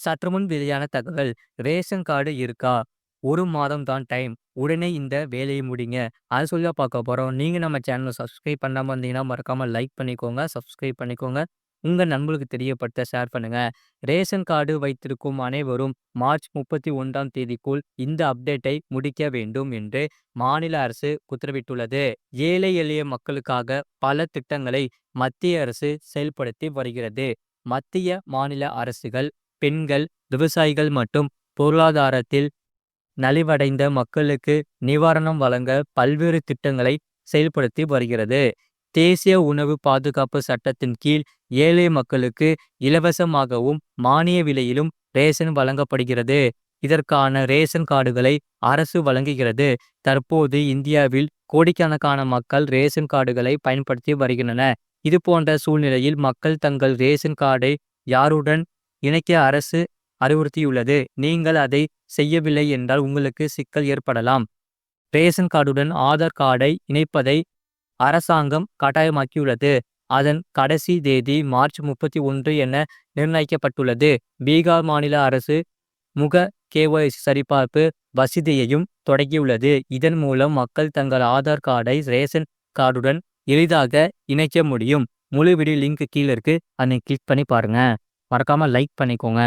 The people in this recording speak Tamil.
சற்றுமுன் வெளியான தகவல். ரேஷன் கார்டு இருக்கா? 1 மாதம் தான் டைம். உடனே இந்த வேலைய முடிங்க. அது சொல்லி தான் பார்க்க போறோம். நீங்க நம்ம சேனல சப்ஸ்கிரைப் பண்ணாம இருந்தீங்கன்னா, மறக்காம லைக் பண்ணிக்கோங்க. சப்ஸ்கிரைப் பண்ணிக்கோங்க. உங்க நண்பர்களுக்கு தெரியப்படுத்த ஷேர் பண்ணுங்க. ரேஷன் கார்டு வைத்திருக்கும் அனைவரும் மார்ச் 31ஆம் தேதிக்குள் இந்த அப்டேட்டை முடிக்க வேண்டும் என்று மாநில அரசு உத்தரவிட்டுள்ளது. ஏழை எளிய மக்களுக்காக பல திட்டங்களை மத்திய அரசு செயல்படுத்தி வருகிறது. மத்திய, மாநில அரசுகள் பெண்கள், விவசாயிகள் மற்றும் பொருளாதாரத்தில் நலிவடைந்த மக்களுக்கு நிவாரணம் வழங்க பல்வேறு திட்டங்களை செயல்படுத்தி வருகிறது. தேசிய உணவு பாதுகாப்பு சட்டத்தின் கீழ் ஏழை மக்களுக்கு இலவசமாகவும் மானிய விலையிலும் ரேஷன் வழங்கப்படுகிறது. இதற்கான ரேஷன் கார்டுகளை அரசு வழங்குகிறது. தற்போது இந்தியாவில் கோடிக்கணக்கான மக்கள் ரேஷன் கார்டுகளை பயன்படுத்தி வருகின்றனர். இது போன்ற சூழ்நிலையில் மக்கள் தங்கள் ரேஷன் கார்டை யாருடன் இணைக்க அரசு அறிவுறுத்தியுள்ளது. நீங்கள் அதை செய்யவில்லை என்றால் உங்களுக்கு சிக்கல் ஏற்படலாம். ரேஷன் கார்டுடன் ஆதார் கார்டை இணைப்பதை அரசாங்கம் கட்டாயமாக்கியுள்ளது. அதன் கடைசி தேதி மார்ச் 31 என நிர்ணயிக்கப்பட்டுள்ளது. பீகார் மாநில அரசு முக KYC சரிபார்ப்பு வசதியையும் தொடங்கியுள்ளது. இதன் மூலம் மக்கள் தங்கள் ஆதார் கார்டை ரேஷன் கார்டுடன் எளிதாக இணைக்க முடியும். முழு வீடியோ லிங்க் கீழே இருக்கு. அதை கிளிக் பண்ணி பாருங்க. மறக்காம லைக் பண்ணிக்கோங்க.